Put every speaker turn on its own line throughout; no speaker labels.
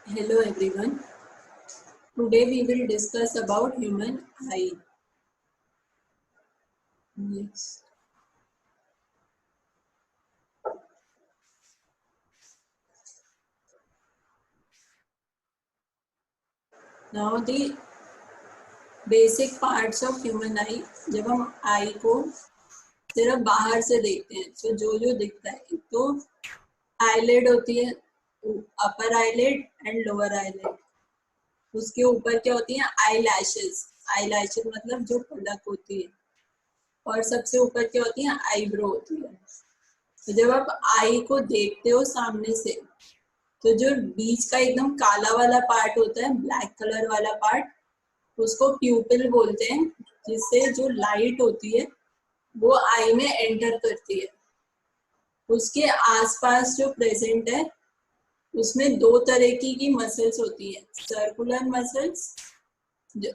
Hello everyone. Today we will discuss about human eye. Next. Now the basic parts of human eye. जब हम आई को सिर्फ बाहर से देखते हैं तो जो जो दिखता है तो आईलिड होती है, upper eyelid and lower eyelid. उसके ऊपर क्या होती है? Eye lashes. आई लैशेस मतलब जो पलक होती है। और सबसे ऊपर क्या होती है? आईब्रो होती है। तो जब आप आई को देखते हो सामने से तो जो बीच का एकदम काला वाला पार्ट होता है, ब्लैक कलर वाला पार्ट, उसको प्यूपिल बोलते हैं, जिससे जो लाइट होती है वो आई में एंटर करती है। उसके आसपास जो प्रेजेंट है उसमें दो तरह की मसल्स होती है, सर्कुलर मसल्स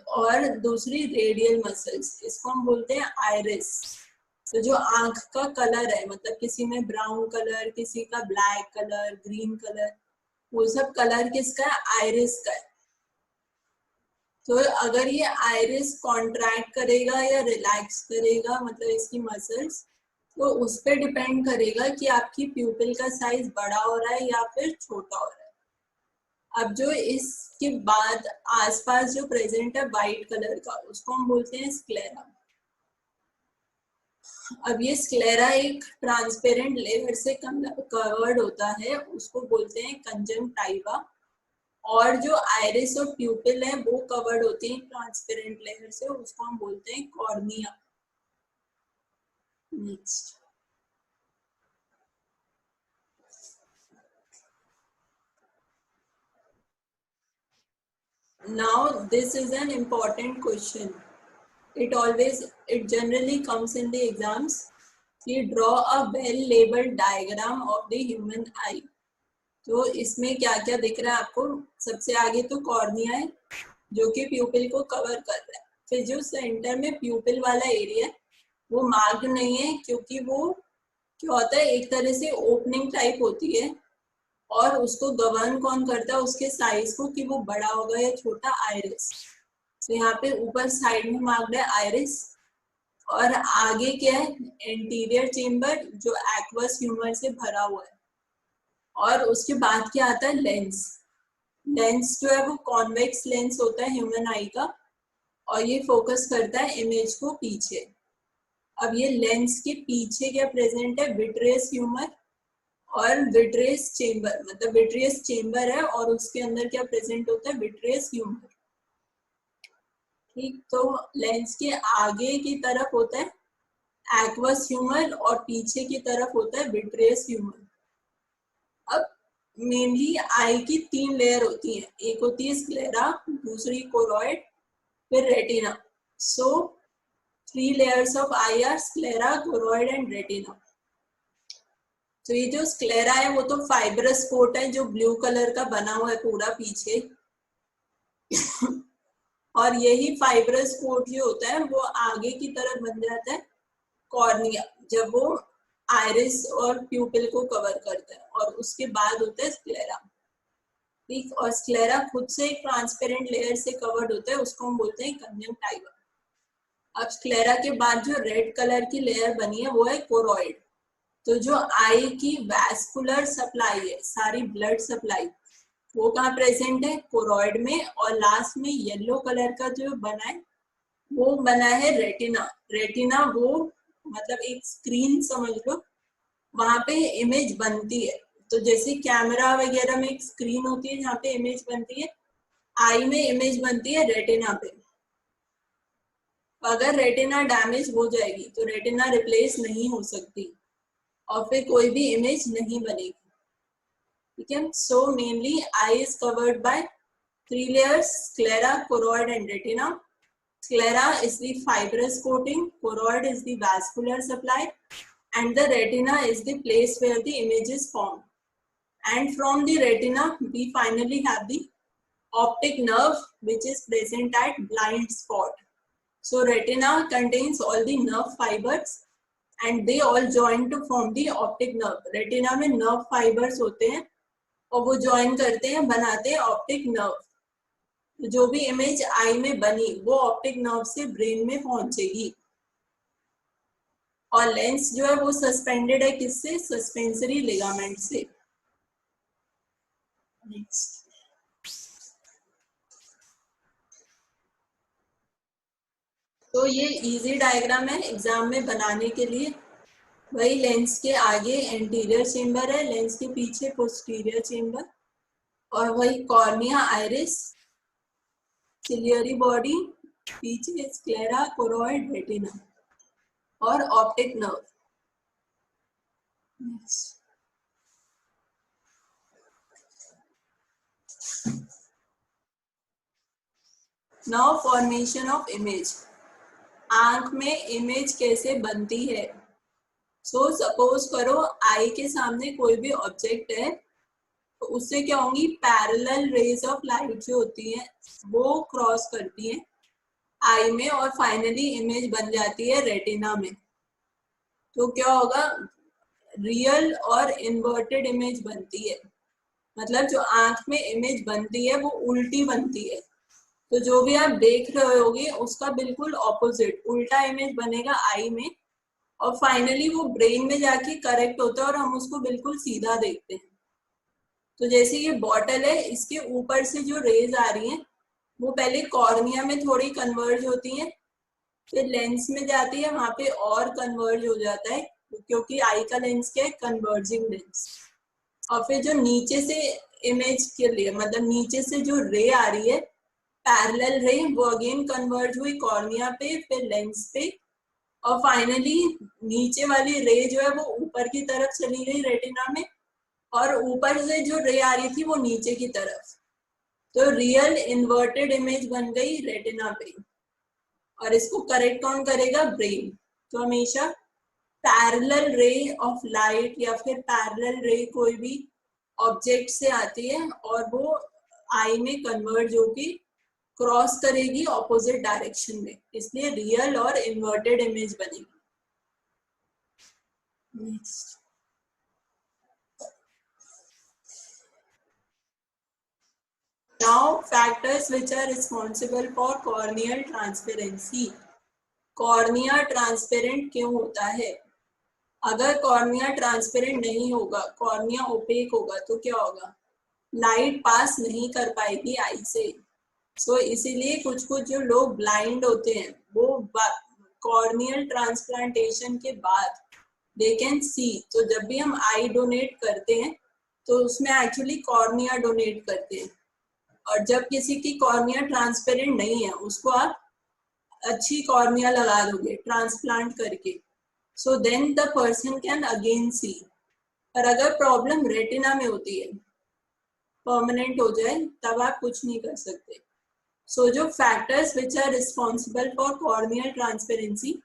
और दूसरी रेडियल मसल्स। इसको हम बोलते हैं आइरिस। तो जो आंख का कलर है, मतलब किसी में ब्राउन कलर, किसी का ब्लैक कलर, ग्रीन कलर, वो सब कलर किसका है? आइरिस का है। तो अगर ये आइरिस कॉन्ट्रैक्ट करेगा या रिलैक्स करेगा, मतलब इसकी मसल्स, तो उस पर डिपेंड करेगा कि आपकी प्यूपिल का साइज बड़ा हो रहा है या फिर छोटा हो रहा है। अब जो इसके बाद आसपास जो प्रेजेंट है व्हाइट कलर का, उसको हम बोलते हैं स्क्लेरा। अब ये स्क्लेरा एक ट्रांसपेरेंट लेयर से कवर्ड होता है, उसको बोलते हैं कंजंक्टिवा। और जो आइरिस और प्यूपिल है वो कवर्ड होती है ट्रांसपेरेंट लेयर से, उसको हम बोलते हैं cornea. Next. Now this is an important question. It generally comes in the exams. You draw a well labeled diagram of the human eye. तो इसमें क्या क्या दिख रहा है आपको? सबसे आगे तो कॉर्निया है जो कि प्यूपिल को कवर कर रहा है। फिर जो सेंटर में प्यूपिल वाला एरिया है वो मार्क्ड नहीं है, क्योंकि वो क्या होता है, एक तरह से ओपनिंग टाइप होती है। और उसको गवर्न कौन करता है? उसके साइज को, कि वो बड़ा होगा या छोटा, आइरिस। तो यहाँ पे ऊपर साइड में मार्क्ड है आइरिस। और आगे क्या है? एंटीरियर चेम्बर जो एक्वस ह्यूमर से भरा हुआ है। और उसके बाद क्या आता है? लेंस। लेंस जो है वो कॉन्वेक्स लेंस होता है ह्यूमन आई का, और ये फोकस करता है इमेज को पीछे। अब ये लेंस के पीछे क्या प्रेजेंट है? विट्रियस ह्यूमर और विट्रियस चेम्बर, मतलब विट्रियस चेम्बर है और उसके अंदर क्या प्रेजेंट होता है? Vitreous humour. ठीक, तो लेंस के आगे की तरफ होता है एक्वस ह्यूमर और पीछे की तरफ होता है विट्रियस ह्यूमर। अब मेनली आई की तीन लेयर होती है, एक होती है स्क्लेरा, दूसरी कोरॉइड, फिर retina. So 3 layers of eye are sclera, choroid and retina. तो ये जो स्क्लेरा है वो तो फाइब्रस कोट है जो ब्लू कलर का बना हुआ है पूरा पीछे। और यही फाइब्रस कोट जो होता है वो आगे की तरफ बन जाता है कॉर्निया, जब वो आइरिस और प्यूपिल को कवर करता है। और उसके बाद होता है स्क्लेरा। ठीक, और स्क्लेरा खुद से एक ट्रांसपेरेंट लेयर से कवर्ड होता है, उसको हम बोलते हैं कंजंक्टिवा। अब स्क्लेरा के बाद जो रेड कलर की लेयर बनी है वो है कोरॉइड। तो जो आई की वैस्कुलर सप्लाई है, सारी ब्लड सप्लाई, वो कहाँ प्रेजेंट है? कोरॉइड में। और लास्ट में येलो कलर का जो बना है वो बना है रेटिना। रेटिना वो मतलब एक स्क्रीन समझ लो, वहां पे इमेज बनती है। तो जैसे कैमरा वगैरह में एक स्क्रीन होती है जहाँ पे इमेज बनती है, आई में इमेज बनती है रेटिना पे। अगर रेटिना डैमेज हो जाएगी तो रेटिना रिप्लेस नहीं हो सकती और फिर कोई भी इमेज नहीं बनेगी। ठीक है, so mainly I is covered by 3 layers: sclera, choroid and retina. Sclera is the fibrous coating, choroid is the vascular supply, and the retina is the place where the image is formed. And from the retina we finally have the optic nerve, which is present at blind spot. So retina contains all the nerve fibers and they all join to form the optic nerve. Retina में nerve fibers होते हैं और वो join करते हैं, बनाते हैं optic nerve. जो भी इमेज आई में बनी वो ऑप्टिक नर्व से ब्रेन में पहुंचेगी। और लेंस जो है वो सस्पेंडेड है किससे? सस्पेंसरी लिगामेंट से। नेक्स्ट, तो ये इजी डायग्राम है एग्जाम में बनाने के लिए। वही लेंस के आगे एंटीरियर चेम्बर है, लेंस के पीछे पोस्टीरियर चेम्बर, और वही कॉर्निया, आइरिस, सिलियरी बॉडी, पीछे स्क्लेरा, कोरोइड, रेटिना और optic nerve. Now formation of image. आंख में इमेज कैसे बनती है? सो सपोज करो आई के सामने कोई भी ऑब्जेक्ट है, तो उससे क्या होंगी? पैरेलल रेज ऑफ लाइट जो होती है वो क्रॉस करती है आई में, और फाइनली इमेज बन जाती है रेटिना में। तो क्या होगा? रियल और इन्वर्टेड इमेज बनती है। मतलब जो आंख में इमेज बनती है वो उल्टी बनती है। तो जो भी आप देख रहे होगे उसका बिल्कुल ऑपोजिट उल्टा इमेज बनेगा आई में, और फाइनली वो ब्रेन में जाके करेक्ट होता है और हम उसको बिल्कुल सीधा देखते हैं। तो जैसे ये बॉटल है, इसके ऊपर से जो रेज आ रही हैं वो पहले कॉर्निया में थोड़ी कन्वर्ज होती हैं, फिर लेंस में जाती है, वहां पे और कन्वर्ज हो जाता है, क्योंकि आई का लेंस क्या है? Converging lens. और फिर जो नीचे से इमेज के लिए, मतलब नीचे से जो रे आ रही है पैरेलल रे, वो अगेन कन्वर्ज हुई कॉर्निया पे, फिर लेंस पे, और फाइनली नीचे वाली रे जो है वो ऊपर की तरफ चली गई रेटिना में, और ऊपर से जो रे आ रही थी वो नीचे की तरफ। तो रियल इन्वर्टेड इमेज बन गई रेटिना पे, और इसको करेक्ट कौन करेगा? ब्रेन। तो हमेशा पैरेलल रे ऑफ लाइट या फिर पैरेलल रे कोई भी ऑब्जेक्ट से आती है और वो आई में कन्वर्ज होगी, क्रॉस करेगी ऑपोजिट डायरेक्शन में, इसलिए रियल और इन्वर्टेड इमेज बनेगी। Next, now factors which are responsible for corneal transparency। Cornea transparent क्यों होता है? अगर कॉर्निया ट्रांसपेरेंट नहीं होगा, कॉर्निया ओपेक होगा, तो क्या होगा? लाइट पास नहीं कर पाएगी आई से। सो इसीलिए कुछ कुछ जो लोग ब्लाइंड होते हैं वो कॉर्नियल ट्रांसप्लांटेशन के बाद दे कैन सी। तो जब भी हम आई डोनेट करते हैं तो उसमें एक्चुअली कॉर्निया डोनेट करते हैं, और जब किसी की कॉर्निया ट्रांसपेरेंट नहीं है उसको आप अच्छी कॉर्निया लगा दोगे ट्रांसप्लांट करके, so then the person can again see. पर अगर प्रॉब्लम रेटिना में होती है, परमानेंट हो जाए, तब आप कुछ नहीं कर सकते। सो जो factors which are responsible for corneal transparency,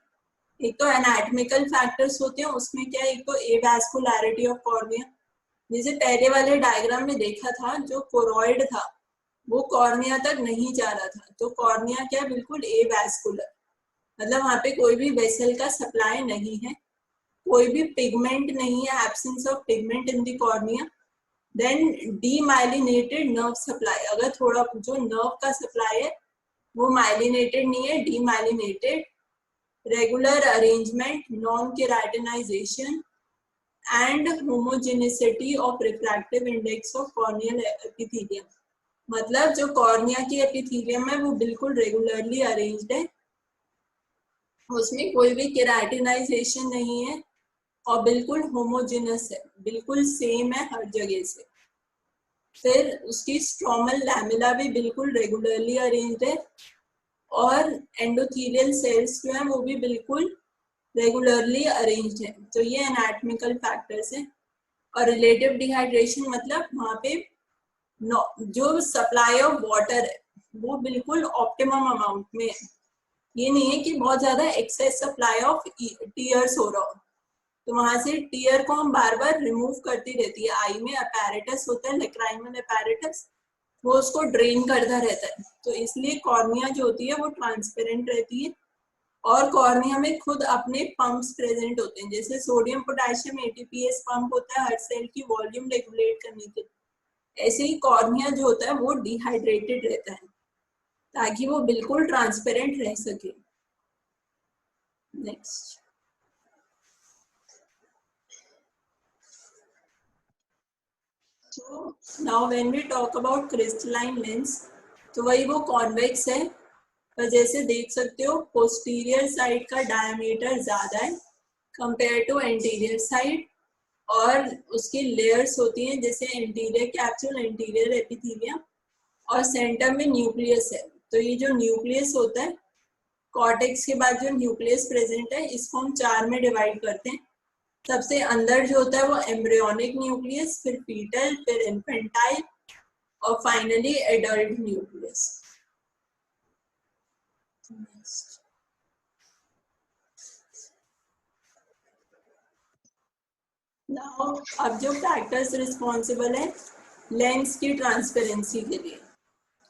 एक तो एनाटॉमिकल फैक्टर्स होते हैं, उसमें क्या है? एक तो एवास्कुलैरिटी ऑफ कॉर्निया, जैसे पहले वाले डायग्राम में देखा था, जो कोरॉइड था वो कॉर्निया तक नहीं जा रहा था, तो कॉर्निया क्या? बिल्कुल एवास्कुलर, मतलब वहां पे कोई भी वेसल का सप्लाई नहीं है, कोई भी पिगमेंट नहीं है, absence of pigment in the cornea. Then demyelinated nerve supply, अगर थोड़ा जो नर्व का सप्लाई है वो माइलिनेटेड नहीं है, demyelinated. Regular arrangement, non keratinization and homogenicity of refractive index of corneal epithelium, मतलब जो कॉर्निया की एपिथेलियम है वो बिल्कुल रेगुलरली अरेंज्ड है, उसमें कोई भी केराटिनाइजेशन नहीं है, और बिल्कुल होमोजेनस है, बिल्कुल सेम है हर जगह से। फिर उसकी स्ट्रोमल लैमेला भी बिल्कुल रेगुलरली अरेंज्ड है, और एंडोथेलियल सेल्स जो है वो भी बिल्कुल रेगुलरली अरेंज्ड है। तो ये एनाटॉमिकल फैक्टर्स हैं। और रिलेटिव डिहाइड्रेशन मतलब वहां पे जो सप्लाई ऑफ वाटर है वो बिल्कुल ऑप्टिमम अमाउंट में है, ये नहीं है कि बहुत ज्यादा एक्सेस सप्लाई ऑफ टीयर्स हो रहा हो, तो वहां से टीयर को हम बार बार रिमूव करती रहती है। आई में अपैरेटस होता है, लेक्राइमल अपैरेटस, वो उसको ड्रेन करता रहता है, तो इसलिए कॉर्निया जो होती है वो ट्रांसपेरेंट रहती है। और कॉर्निया में खुद अपने पंप्स प्रेजेंट होते हैं, जैसे सोडियम पोटेशियम एटीपीएस पंप होता है हर सेल की वॉल्यूम रेगुलेट करने के लिए, ऐसे ही कॉर्निया जो होता है वो डिहाइड्रेटेड रहता है ताकि वो बिल्कुल ट्रांसपेरेंट रह सके। Next, so now when we talk about crystalline lens, तो वही वो कॉन्वेक्स है, पर जैसे देख सकते हो पोस्टीरियर साइड का डायमीटर ज्यादा है कंपेयर टू एंटीरियर साइड, और उसकी लेयर्स होती हैं जैसे एंटीरियर कैप्सूल, एंटीरियर एपिथेलियम, और सेंटर में न्यूक्लियस है। तो ये जो न्यूक्लियस होता है, कॉर्टेक्स के बाद जो न्यूक्लियस प्रेजेंट है, इसको हम 4 में डिवाइड करते हैं। सबसे अंदर जो होता है वो एम्ब्रियोनिक न्यूक्लियस, फिर फीटल, फिर इन्फेंटाइल, और फाइनली एडल्ट न्यूक्लियस। नाउ अब जो फैक्टर्स रिस्पॉन्सिबल है लेंस की ट्रांसपेरेंसी के लिए,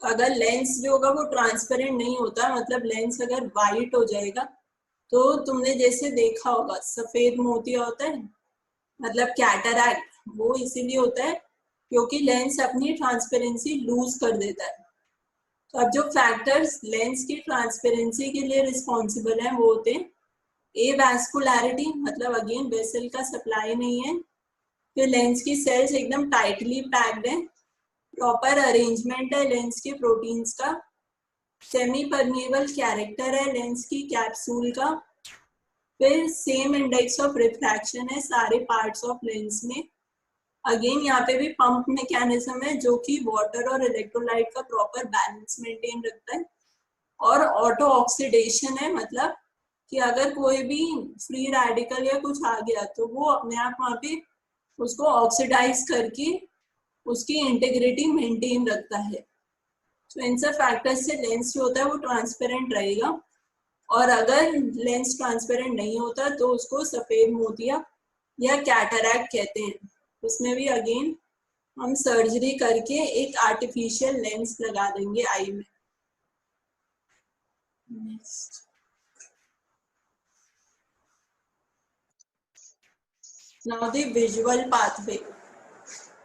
अगर लेंस जो होगा वो ट्रांसपेरेंट नहीं होता, मतलब लेंस अगर वाइट हो जाएगा, तो तुमने जैसे देखा होगा सफेद मोतिया होता है, मतलब कैटरैक्ट, वो इसीलिए होता है क्योंकि लेंस अपनी ट्रांसपेरेंसी लूज कर देता है। तो अब जो फैक्टर्स लेंस की ट्रांसपेरेंसी के लिए रिस्पॉन्सिबल हैं वो होते हैं ए वैस्कुलैरिटी, मतलब अगेन वेसल का सप्लाई नहीं है, फिर लेंस की सेल्स एकदम टाइटली पैक्ड है, प्रॉपर अरेंजमेंट है लेंस के प्रोटीन्स का, सेमी परमिएबल कैरेक्टर है लेंस की कैप्सूल का, फिर सेम इंडेक्स ऑफ रिफ्रैक्शन है सारे पार्ट्स ऑफ लेंस में। अगेन यहाँ पे भी पंप मैकेनिज्म है जो कि वाटर और इलेक्ट्रोलाइट का प्रॉपर बैलेंस मेंटेन रखता है, और ऑटो ऑक्सीडेशन है, मतलब कि अगर कोई भी फ्री रेडिकल या कुछ आ गया तो वो अपने आप वहाँ पे उसको ऑक्सीडाइज करके उसकी इंटीग्रिटी मेंटेन रखता है। तो इन सब फैक्टर्स से लेंस जो होता है वो ट्रांसपेरेंट रहेगा, और अगर लेंस ट्रांसपेरेंट नहीं होता तो उसको सफेद मोतिया या कैटरैक्ट कहते हैं। उसमें भी अगेन हम सर्जरी करके एक आर्टिफिशियल लेंस लगा देंगे आई में। Next, now the visual pathway.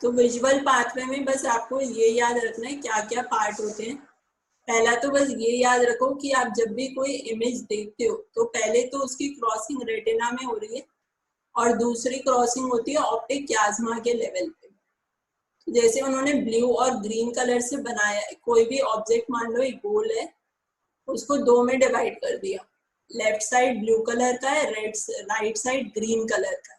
तो विजुअल पाथवे में बस आपको ये याद रखना है क्या क्या पार्ट होते हैं। पहला तो बस ये याद रखो कि आप जब भी कोई इमेज देखते हो तो पहले तो उसकी क्रॉसिंग रेटिना में हो रही है, और दूसरी क्रॉसिंग होती है ऑप्टिक क्याज्मा के लेवल पे। तो जैसे उन्होंने ब्लू और ग्रीन कलर से बनाया है, कोई भी ऑब्जेक्ट मान लो एक गोल है, उसको 2 में डिवाइड कर दिया, लेफ्ट साइड ब्लू कलर का है, राइट साइड ग्रीन कलर का है।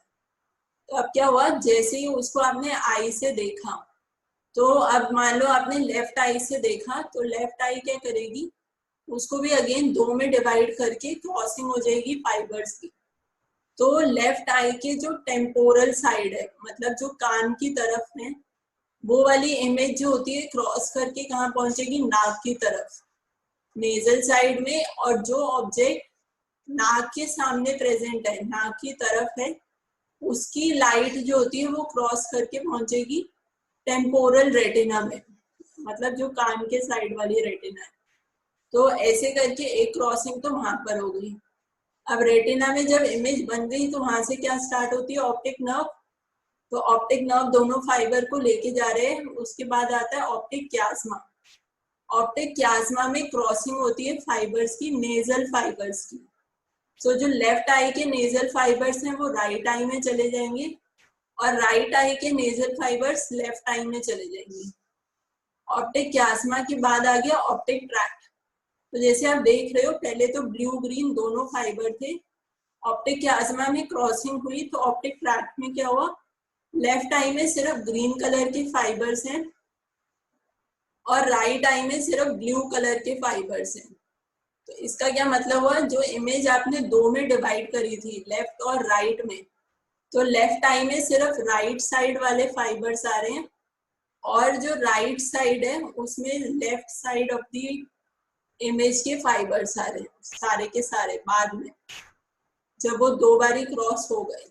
तो अब क्या हुआ, जैसे ही उसको आपने आई से देखा, तो अब मान लो आपने लेफ्ट आई से देखा, तो लेफ्ट आई क्या करेगी, उसको भी अगेन 2 में डिवाइड करके क्रॉसिंग हो जाएगी फाइबर्स की। तो लेफ्ट आई के जो टेम्पोरल साइड है, मतलब जो कान की तरफ है, वो वाली इमेज जो होती है क्रॉस करके कहाँ पहुंचेगी, नाक की तरफ, नेजल साइड में, और जो ऑब्जेक्ट नाक के सामने प्रेजेंट है, नाक की तरफ है, उसकी लाइट जो होती है वो क्रॉस करके पहुंचेगी टेम्पोरल रेटिना में, मतलब जो कान के साइड वाली रेटिना है। तो ऐसे करके एक क्रॉसिंग तो वहां पर हो गई। अब रेटिना में जब इमेज बन गई तो वहां से क्या स्टार्ट होती है, ऑप्टिक नर्व। तो ऑप्टिक नर्व दोनों फाइबर को लेके जा रहे हैं, उसके बाद आता है ऑप्टिक क्याज्मा। ऑप्टिक क्याज्मा में क्रॉसिंग होती है फाइबर्स की, नेजल फाइबर्स की। सो जो लेफ्ट आई के नेजल फाइबर्स हैं वो राइट आई में चले जाएंगे, और राइट आई के नेजल फाइबर्स लेफ्ट आई में चले जाएंगे। ऑप्टिक क्याज्मा के बाद आ गया ऑप्टिक ट्रैक्ट। तो जैसे आप देख रहे हो पहले तो ब्लू ग्रीन दोनों फाइबर थे, ऑप्टिक क्याज्मा में क्रॉसिंग हुई तो ऑप्टिक ट्रैक्ट में क्या हुआ, लेफ्ट आई में सिर्फ ग्रीन कलर के फाइबर्स हैं, और राइट आई में सिर्फ ब्लू कलर के फाइबर्स हैं। तो इसका क्या मतलब हुआ, जो इमेज आपने 2 में डिवाइड करी थी लेफ्ट और राइट में, तो लेफ्ट आई में सिर्फ राइट साइड वाले फाइबर्स आ रहे हैं, और जो राइट साइड है उसमें left side of the image के फाइबर्स आ रहे हैं, सारे के सारे बाद में जब वो 2 बारी क्रॉस हो गए,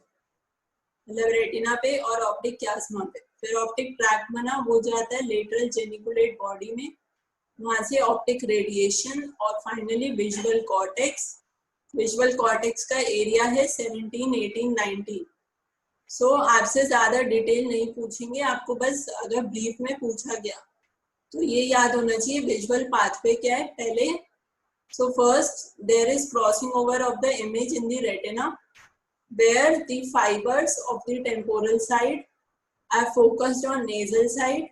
मतलब रेटिना पे और ऑप्टिक क्याज्मा पे। फिर ऑप्टिक ट्रैक्ट बना, वो जाता है लेटरल जेनिकुलेट बॉडी में, वहां से ऑप्टिक रेडिएशन, और finally visual cortex. Visual cortex का एरिया है 17, 18, 19। सो आपसे ज्यादा डिटेल नहीं पूछेंगे, आपको बस अगर ब्रीफ में पूछा गया तो ये याद होना चाहिए विजुअल पाथवे क्या है पहले. So first, there is crossing over of the image in the retina, where the fibers of the temporal side are focused on nasal side,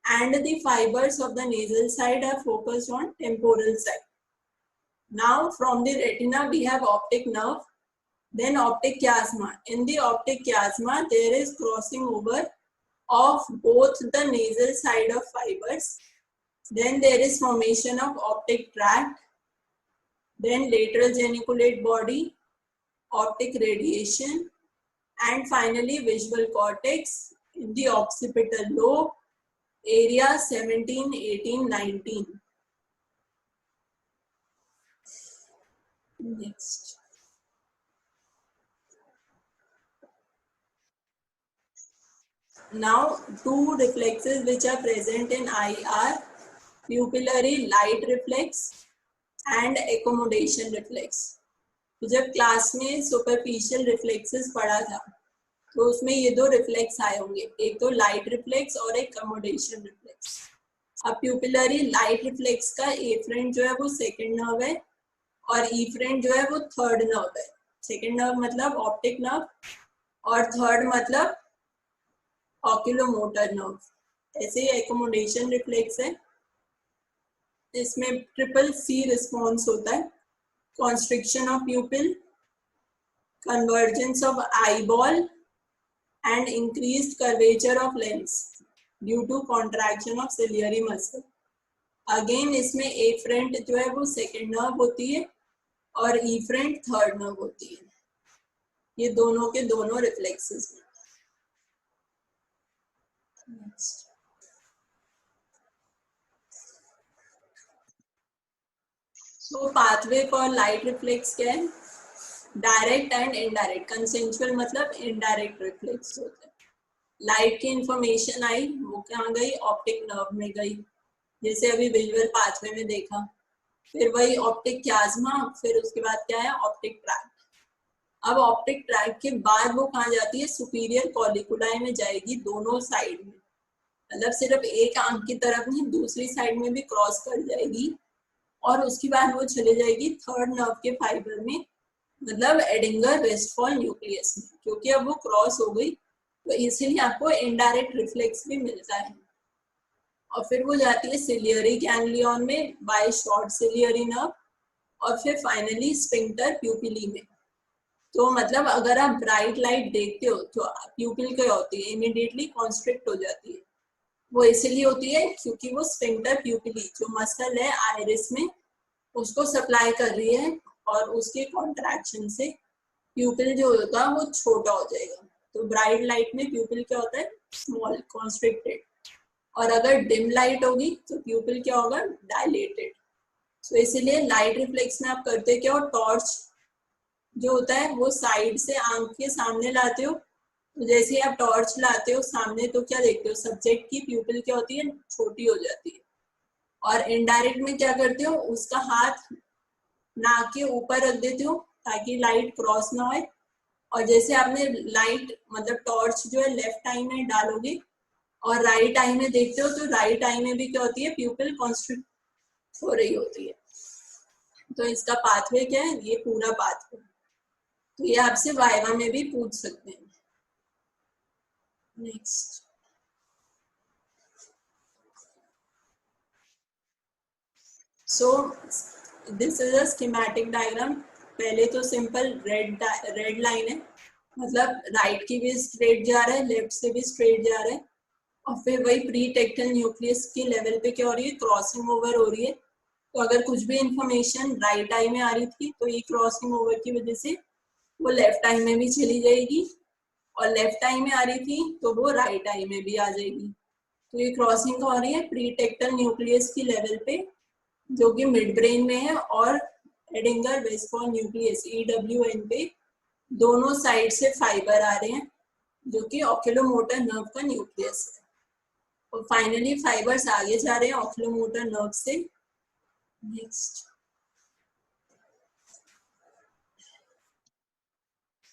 and the fibers of the nasal side are focused on temporal side. Now, from the retina, we have optic nerve, then optic chiasma. In the optic chiasma, there is crossing over of both the nasal side of fibers. Then there is formation of optic tract, then lateral geniculate body, optic radiation, and finally visual cortex in the occipital lobe, area 17, 18, 19. Next. Now, two reflexes which are present in eye are pupillary light reflex and accommodation reflex. तो जब class में superficial reflexes पढ़ा था तो उसमें ये दो reflex आए होंगे, एक तो लाइट रिफ्लेक्स और एक अकोमोडेशन रिफ्लेक्स. अब प्यूपिलरी लाइट रिफ्लेक्स का एफ्रेंट जो है वो सेकंड नर्व है और ईफ्रेंट जो है वो थर्ड नर्व है. सेकंड नर्व मतलब ऑप्टिक नर्व और थर्ड मतलब ऑक्यूलोमोटर नर्व. ऐसे ही एकोमोडेशन रिफ्लेक्स है, इसमें ट्रिपल सी रिस्पॉन्स होता है. Constriction of pupil, convergence of eyeball, and increased curvature of lens due to contraction of ciliary muscle. Again इसमें afferent जो है वो second nerve होती है और efferent third nerve होती है. ये दोनों के दोनों reflexes हैं. Next. So pathway for light reflex क्या है? Direct and indirect. कंसेंचुअल मतलब इनडायरेक्ट रिफ्लेक्स होता है. लाइट की इंफॉर्मेशन आई, वो कहाँ गई? ऑप्टिक नर्व में गई, जैसे अभी विजुअल पाथवे में देखा. फिर वही ऑप्टिक क्याज्मा, फिर उसके बाद क्या है? Optic tract. अब ऑप्टिक ट्रैक्ट के बाद वो कहाँ जाती है? सुपीरियर कॉलिकुलाई में जाएगी, दोनों साइड में. मतलब सिर्फ एक आंख की तरफ नहीं, दूसरी साइड में भी क्रॉस कर जाएगी और उसके बाद वो चले जाएगी थर्ड नर्व के फाइबर में, मतलब एडिंगर वेस्टफॉल न्यूक्लियस में. क्योंकि अब वो क्रॉस हो गई तो इसीलिए आपको इनडायरेक्ट रिफ्लेक्स भी मिलता है. और फिर वो जाती है सिलियरी गैंग्लियन में बाय शॉर्ट सिलियरी नर्व और फिर फाइनली स्फिंक्टर प्यूपिली में. तो मतलब अगर आप ब्राइट लाइट देखते हो तो प्यूपिल क्या होती है? इमीडिएटली कॉन्स्ट्रिक्ट हो जाती है. वो इसलिए होती है क्योंकि वो स्फिंक्टर प्यूपिली जो मसल है आइरिस में उसको सप्लाई कर रही है और उसके कॉन्ट्रैक्शन से प्यूपिल जो होगा वो छोटा हो जाएगा. तो ब्राइट लाइट में प्यूपिल क्या होता है? Small, constricted. और अगर डिम लाइट होगी तो प्यूपिल क्या होगा? डायलेटेड. तो इसीलिए लाइट रिफ्लेक्स में आप करते क्या हो? टॉर्च जो होता है वो साइड से आंख के सामने लाते हो. तो जैसे आप टॉर्च लाते हो सामने तो क्या देखते हो? सब्जेक्ट की प्यूपिल क्या होती है? छोटी हो जाती है. और इनडायरेक्ट में क्या करते हो? उसका हाथ नाक के ऊपर रख देते हो ताकि लाइट क्रॉस ना हो. और जैसे आपने लाइट मतलब टॉर्च जो है लेफ्ट आई में डालोगे और राइट आई में देखते हो तो राइट आई में भी क्या होती है? प्यूपिल कॉन्स्ट्रिक्ट हो रही होती है. तो इसका पाथवे क्या है? ये पूरा पाथवे. तो ये आपसे वाइवा में भी पूछ सकते हैं. Next. So this is a schematic diagram. पहले तो सिंपल रेड लाइन है, मतलब राइट की भी स्ट्रेट जा रहा है, लेफ्ट से भी स्ट्रेट जा रहा है. और फिर वही प्री टेक्टल न्यूक्लियस की लेवल पे क्या हो रही है? क्रॉसिंग ओवर हो रही है. तो अगर कुछ भी इंफॉर्मेशन राइट आई में आ रही थी तो ये क्रॉसिंग ओवर की वजह से वो लेफ्ट आई में भी चली जाएगी और लेफ्ट आई में आ रही थी तो वो राइट आई में भी आ जाएगी. तो ये क्रॉसिंग हो रही है प्री टेक्टल न्यूक्लियस की लेवल पे जो कि मिड ब्रेन में है और एडिंगर वेस्टफॉल न्यूक्लियस EWN पे दोनों साइड से फाइबर आ रहे हैं जो कि ऑक्यूलोमोटर नर्व का न्यूक्लियस है. और फाइनली फाइबर्स आगे जा रहे हैं ऑक्यूलोमोटर नर्व से. नेक्स्ट.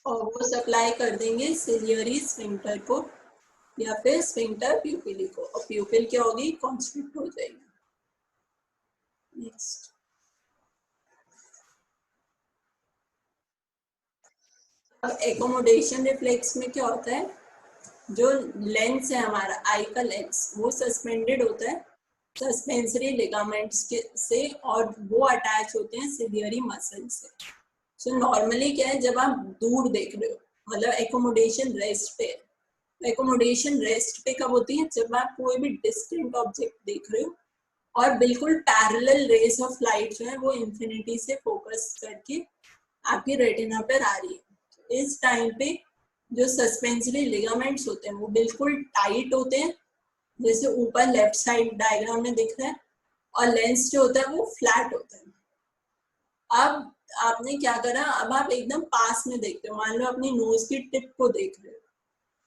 और वो सप्लाई कर देंगे सिलियरी स्फिंक्टर को या फिर स्फिंक्टर प्यूपिली को, और प्यूपिल क्या होगी, कॉन्स्ट्रिक्ट हो जाएगी। नेक्स्ट, अब एकोमोडेशन रिफ्लेक्स में क्या होता है, जो लेंस है हमारा आई का लेंस, वो सस्पेंडेड होता है सस्पेंसरी लिगामेंट्स के से, और वो अटैच होते हैं सिलियरी मसल से। सो नॉर्मली क्या है, जब आप दूर देख रहे हो, मतलब एकोमोडेशन रेस्ट पे, एकोमोडेशन रेस्ट पे कब होती है, जब आप कोई भी डिस्टेंट ऑब्जेक्ट देख रहे हो और बिल्कुल पैरेलल रेस ऑफ लाइट जो है वो इंफिनिटी से फोकस करके आपकी रेटिना पर आ रही है। तो इस टाइम पे जो सस्पेंसरी लिगामेंट्स होते हैं वो बिल्कुल टाइट होते हैं, जैसे ऊपर लेफ्ट साइड डायग्राम में दिख रहा है, और लेंस जो होता है वो फ्लैट होता है। अब आपने क्या करा, अब आप एकदम पास में देखते हो, मान लो अपनी नोज की टिप को देख रहे हो,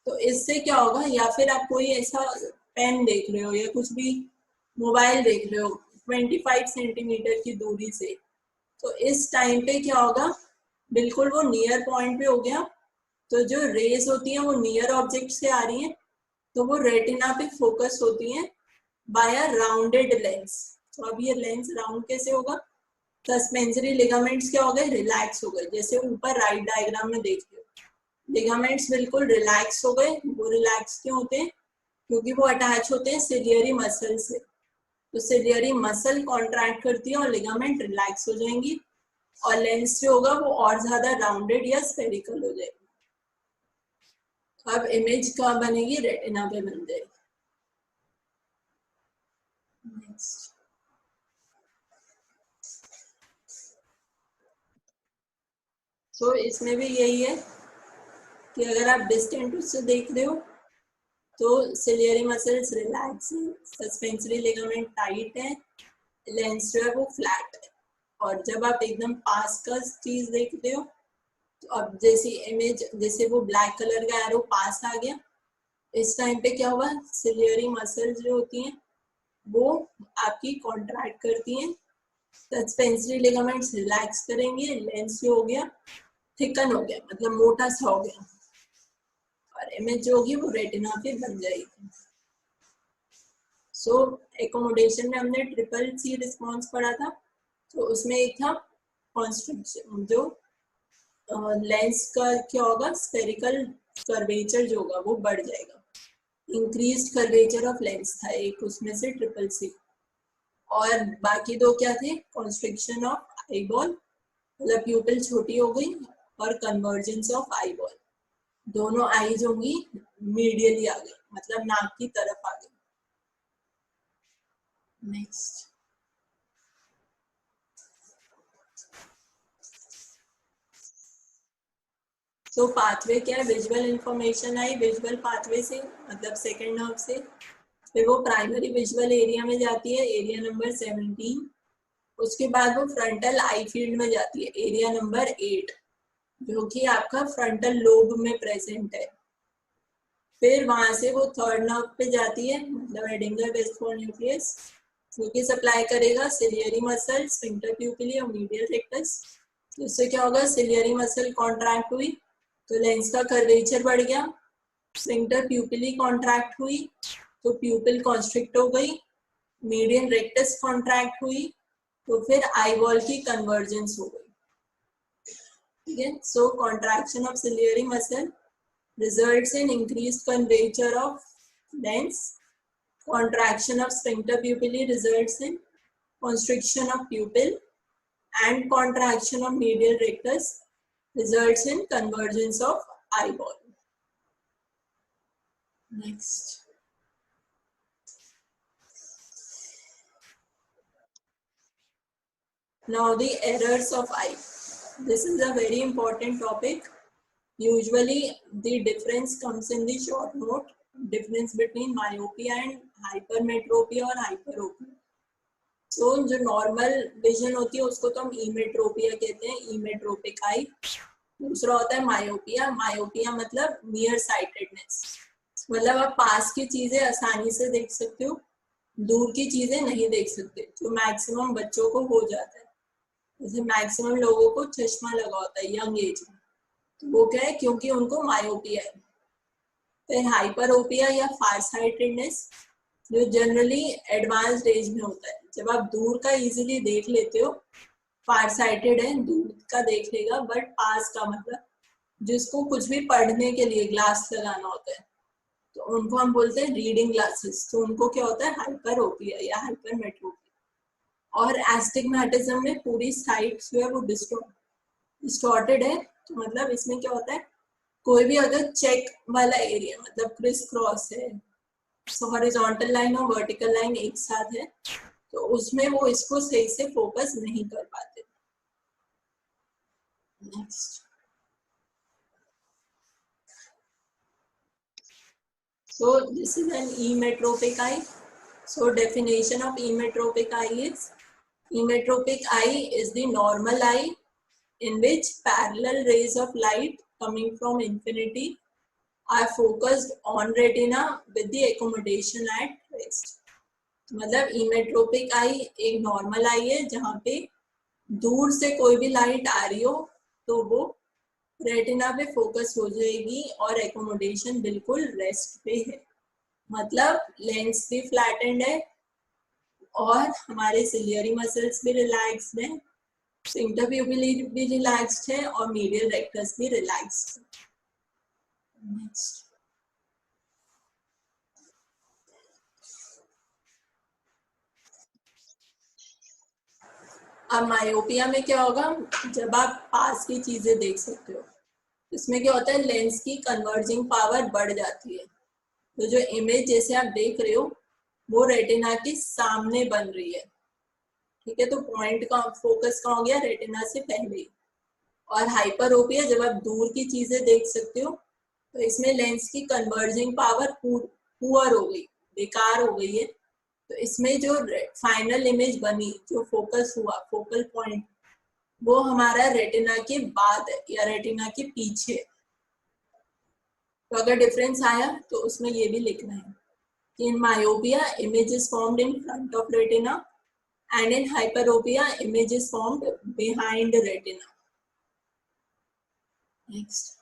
तो इससे क्या होगा, या फिर आप कोई ऐसा पेन देख रहे हो या कुछ भी मोबाइल देख रहे हो 25 सेंटीमीटर की दूरी से, तो इस टाइम पे क्या होगा, बिल्कुल वो नियर पॉइंट पे हो गया, तो जो रेज होती हैं वो नियर ऑब्जेक्ट से आ रही हैं, तो वो रेटिना पे फोकस होती हैं बाय अ राउंडेड लेंस। तो अब ये लेंस राउंड कैसे होगा, सस्पेंसरी लिगामेंट्स क्या हो गए, रिलैक्स हो गए, जैसे ऊपर राइट डायग्राम में देख रहे हो, लिगामेंट्स बिल्कुल रिलैक्स हो गए। वो रिलैक्स क्यों होते हैं, क्योंकि वो अटैच होते हैं सिलियरी मसल से, तो सिलियरी मसल कॉन्ट्रैक्ट करती है और लिगामेंट रिलैक्स हो जाएंगी, और लेंस जो होगा वो और ज्यादा राउंडेड या स्फेरिकल हो जाएगी। तो अब इमेज कहाँ बनेगी, रेटिना पे बन जाएगी। नेक्स्ट, तो इसमें भी यही है कि अगर आप डिस्टेंट उससे देख रहे हो तो सिलियरी मसल्स रिलैक्स है, सस्पेंसरी लिगामेंट टाइट है, लेंस जो है वो फ्लैट है। और जब आप एकदम पास का चीज देखते हो, तो अब जैसी इमेज, जैसे वो ब्लैक कलर का एरो पास आ गया, इस टाइम पे क्या हुआ, सिलियरी मसल्स जो होती हैं वो आपकी कॉन्ट्रैक्ट करती हैं, सस्पेंसरी लिगामेंट्स रिलैक्स करेंगे, लेंस जो हो गया थिकन हो गया, मतलब मोटा सा हो गया, और इमेज जो होगी वो रेटिना पे बन जाएगी। सो एकोमोडेशन में हमने ट्रिपल सी रिस्पॉन्स पढ़ा था, तो उसमें एक था कॉन्स्ट्रिक्शन, जो लेंस का क्या होगा, स्फेरिकल कर्वेचर जो होगा वो बढ़ जाएगा, इंक्रीज्ड कर्वेचर ऑफ लेंस था एक उसमें से ट्रिपल सी, और बाकी दो क्या थे, कॉन्स्ट्रिक्शन ऑफ आई बॉल, मतलब प्यूपिल छोटी हो गई, और कन्वर्जेंस ऑफ आई बॉल, दोनों आईज होंगी मीडियली आ गई, मतलब नाक की तरफ आ गई। नेक्स्ट, तो पाथवे क्या है, विजुअल इंफॉर्मेशन आई विजुअल पाथवे से, मतलब सेकेंड नर्व से, फिर वो प्राइमरी विजुअल एरिया में जाती है, एरिया नंबर 17, उसके बाद वो फ्रंटल आई फील्ड में जाती है, एरिया नंबर 8, जो कि आपका फ्रंटल लोब में प्रेजेंट है। फिर वहां से वो थर्ड नर्व पे जाती है, मतलब एडिंगर वेस्टफोर्ड न्यूक्लियस, जो कि सप्लाई करेगा सिलियरी मसल, स्फिंक्टर प्यूपिली और मीडियल रेक्टस। इससे क्या होगा, सिलियरी मसल कॉन्ट्रैक्ट हुई तो लेंस का कर्वेचर बढ़ गया, स्फिंक्टर प्यूपिली कॉन्ट्रैक्ट हुई तो प्यूपिल कॉन्स्ट्रिक्ट हो गई, मीडियन रेक्टस कॉन्ट्रैक्ट हुई तो फिर आई बॉल की कन्वर्जेंस हो गई। ठीक है, so contraction of ciliary muscle results in increased curvature of lens, contraction of sphincter pupillae results in constriction of pupil, and contraction of medial rectus results in convergence of eyeball. Next, now the errors of eye. This is a very important topic. Usually the difference comes in the short note, difference between myopia and hypermetropia or hyperopia. तो जो normal vision होती है उसको तो हम इमेट्रोपिया कहते हैं, इमेट्रोपिक आई। दूसरा होता है मायोपिया, मायोपिया मतलब नियर साइटेडनेस, मतलब आप पास की चीजें आसानी से देख सकते हो, दूर की चीजें नहीं देख सकते, जो मैक्सिमम बच्चों को हो जाता है, जैसे मैक्सिमम लोगों को चश्मा लगा होता है यंग एज में, तो वो क्या है, क्योंकि उनको मायोपिया है। फिर हाइपरोपिया या फारसाइटेडनेस, जो जनरली एडवांस्ड एज में होता है, जब आप दूर का इजीली देख लेते हो। फारसाइटेड है, दूर का देख लेगा, बट पास का मतलब जिसको कुछ भी पढ़ने के लिए ग्लास लगाना होता है, तो उनको हम बोलते हैं रीडिंग ग्लासेस। तो उनको क्या होता है, हाइपरोपिया या हाइपरमेट्रोपिया। और एस्टिग्मेटिज्म में पूरी साइट जो है वो डिस्टॉर्टेड है। तो मतलब इसमें क्या होता है, कोई भी अगर चेक वाला एरिया, मतलब क्रिस क्रॉस है, हॉरिजॉन्टल लाइन और वर्टिकल लाइन एक साथ है, तो उसमें वो इसको सही से फोकस नहीं कर पाते। Next, so this is an emmetropic eye. So definition of emmetropic eye is, emmetropic eye is the normal eye in which parallel rays of light coming from infinity are focused on retina with the accommodation at rest. मतलब इमेट्रोपिक आई एक normal आई है जहाँ पे दूर से कोई भी light आ रही हो तो वो रेटिना पे फोकस हो जाएगी और एकोमोडेशन बिल्कुल रेस्ट पे है। मतलब लेंस भी फ्लैटेंड है और हमारे सिलियरी मसल्स भी रिलैक्स्ड है, इंटरप्यूपिल भी रिलैक्स्ड है और मीडियल रेक्टस भी रिलैक्स्ड है। नेक्स्ट, अब मायोपिया में क्या होगा, जब आप पास की चीजें देख सकते हो, इसमें क्या होता है, लेंस की कन्वर्जिंग पावर बढ़ जाती है। तो जो इमेज जैसे आप देख रहे हो वो रेटिना के सामने बन रही है, ठीक है। तो पॉइंट का फोकस कहाँ हो गया, रेटिना से पहले ही। और हाइपरोपिया, जब आप दूर की चीजें देख सकते हो, तो इसमें लेंस की कन्वर्जिंग पावर पुअर हो गई, बेकार हो गई है। तो इसमें जो फाइनल इमेज बनी, जो फोकस हुआ, फोकल पॉइंट, वो हमारा रेटिना के बाद है या रेटिना के पीछे। तो अगर डिफरेंस आया तो उसमें ये भी लिखना है कि in myopia image is formed in front of retina and in hyperopia image is formed behind the retina. Next,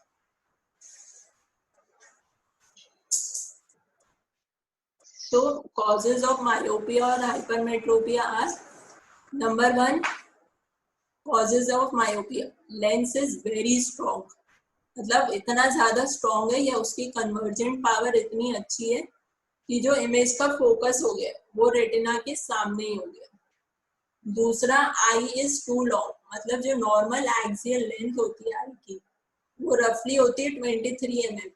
so causes of myopia or hypermetropia are, number 1, causes of myopia, lens is very strong, मतलब इतना ज्यादा strong है या उसकी convergent power इतनी अच्छी है कि जो इमेज का फोकस हो गया वो रेटिना के सामने ही हो गया। दूसरा, आई इज टू लॉन्ग, मतलब जो नॉर्मल एक्सियल लेंथ होती है आई की वो रफली होती है 23 mm।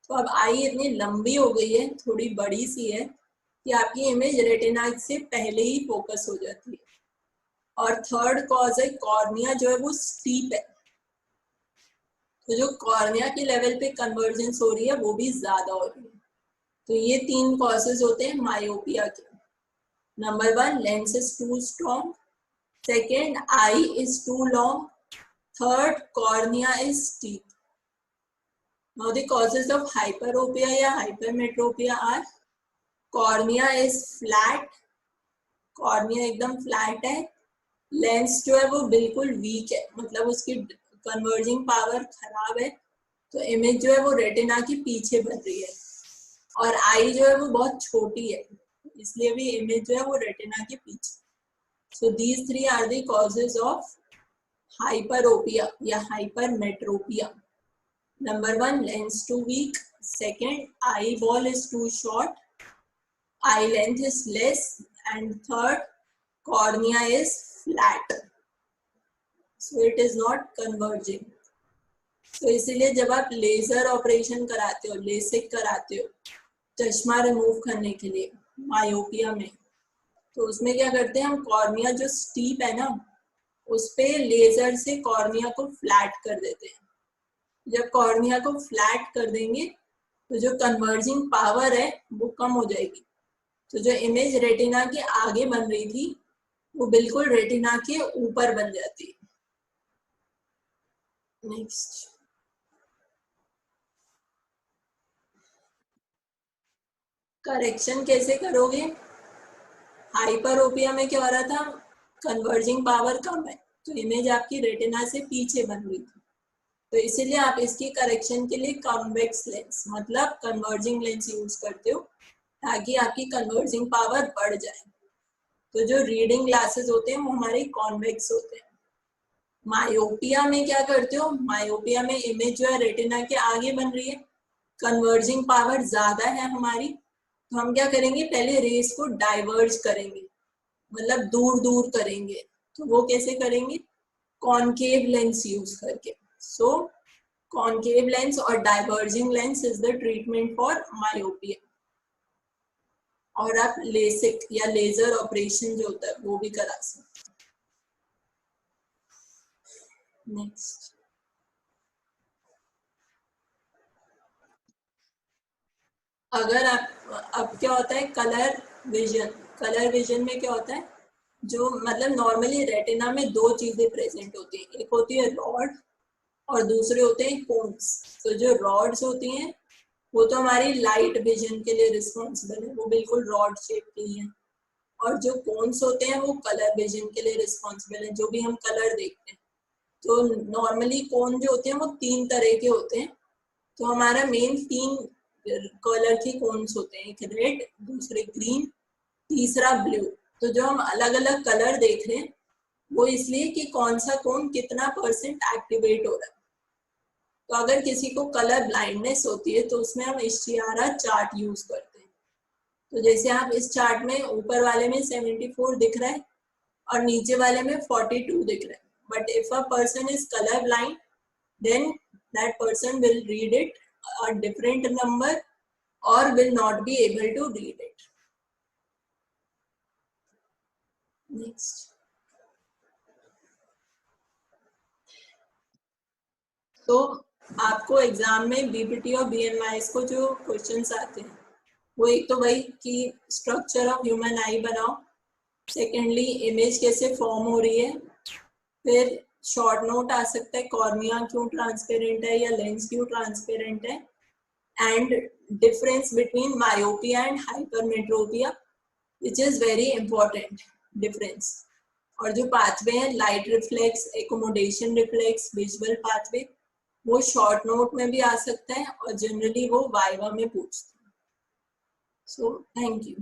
तो अब आई इतनी लंबी हो गई है, थोड़ी बड़ी सी है कि आपकी इमेज रेटिना से पहले ही फोकस हो जाती है। और थर्ड कॉज है, कॉर्निया जो है वो स्टीप है, तो जो कॉर्निया के लेवल पे कन्वर्जेंस हो रही है वो भी ज्यादा हो रही है। तो ये 3 कॉजेज होते हैं मायोपिया के। Number 1, lens is too strong, second, eye is too long, third, cornea is steep. Now the causes of hyperopia या hypermetropia are, cornea is flat, cornea एकदम फ्लैट है, लेंस जो है वो बिल्कुल वीक है, मतलब उसकी कन्वर्जिंग पावर खराब है, तो इमेज जो है वो रेटिना के पीछे बन रही है। और आई जो है वो बहुत छोटी है, इसलिए भी इमेज जो है वो रेटिना के पीछे। So these 3 are the causes of hyperopia या hypermetropia. Number 1, lens too weak. Second, eyeball is too short. Eye length is less. And third, cornea is flat. So it is not converging. तो इसीलिए जब आप laser operation कराते हो, LASIK कराते हो, चश्मा रिमूव करने के लिए मायोपिया में, तो उसमें क्या करते हैं हम, कॉर्निया जो स्टीप है ना, उस पे लेजर से कॉर्निया को फ्लैट कर देते हैं। जब कॉर्निया को फ्लैट कर देंगे तो जो कन्वर्जिंग पावर है वो कम हो जाएगी, तो जो इमेज रेटिना के आगे बन रही थी वो बिल्कुल रेटिना के ऊपर बन जाती है। नेक्स्ट, करेक्शन कैसे करोगे? हाइपरोपिया में क्या हो रहा था, कन्वर्जिंग पावर कम है तो इमेज आपकी रेटिना से पीछे बन रही थी। तो इसीलिए आप इसकी करेक्शन के लिए कॉन्वेक्स लेंस मतलब कन्वर्जिंग लेंस यूज करते हो ताकि आपकी कन्वर्जिंग पावर बढ़ जाए। तो जो रीडिंग ग्लासेस होते हैं वो हमारे कॉन्वेक्स होते हैं। मायोपिया में क्या करते हो, मायोपिया में इमेज जो है रेटिना के आगे बन रही है, कन्वर्जिंग पावर ज्यादा है हमारी, तो हम क्या करेंगे, पहले रेस को डाइवर्ज करेंगे, मतलब दूर दूर करेंगे। तो वो कैसे करेंगे, कॉनकेव लेंस यूज करके। सो कॉनकेव लेंस और diverging lens is the treatment for myopia. और आप लेसिक या लेजर ऑपरेशन जो होता है वो भी करा सकते हैं। नेक्स्ट, अगर आप, अब क्या होता है कलर विजन, कलर विजन में क्या होता है, जो मतलब नॉर्मली रेटिना में दो चीजें प्रेजेंट होती हैं, एक होती है रॉड और दूसरे होते हैं कोन्स। तो जो रॉड्स होती हैं वो तो हमारी लाइट विजन के लिए रिस्पॉन्सिबल है, वो बिल्कुल रॉड शेप की है। और जो कोन्स होते हैं वो कलर विजन के लिए रिस्पॉन्सिबल है, जो भी हम कलर देखते हैं। तो नॉर्मली कोन जो होते हैं वो तीन तरह के होते हैं। तो हमारा मेन तीन कलर के कोन्स होते हैं, एक रेड, दूसरे ग्रीन, तीसरा ब्लू। तो जो हम अलग अलग कलर देख रहे हैं वो इसलिए कि कौन सा कोन कितना परसेंट एक्टिवेट हो रहा है। तो अगर किसी को कलर ब्लाइंडनेस होती है तो उसमें हम इश्तिहारा चार्ट यूज करते हैं। तो जैसे आप इस चार्ट में ऊपर वाले में 74 दिख रहा है और नीचे वाले में 42 दिख रहा है, but if a person is colour blind then that person will read it a different number or will not be able to read it. Next. तो आपको एग्जाम में बीपीटी और बीएमआईएस को जो क्वेश्चंस आते हैं वो एक तो वही कि स्ट्रक्चर ऑफ ह्यूमन आई बनाओ, सेकेंडली इमेज कैसे फॉर्म हो रही है, फिर शॉर्ट नोट आ सकता है कॉर्निया क्यों ट्रांसपेरेंट है या लेंस क्यों ट्रांसपेरेंट है, and difference between myopia and hypermetropia which is very important difference। और जो पाथवे है light reflex, accommodation reflex, visual pathway, वो शॉर्ट नोट में भी आ सकता है और जनरली वो वाइवा में पूछते हैं। So thank you.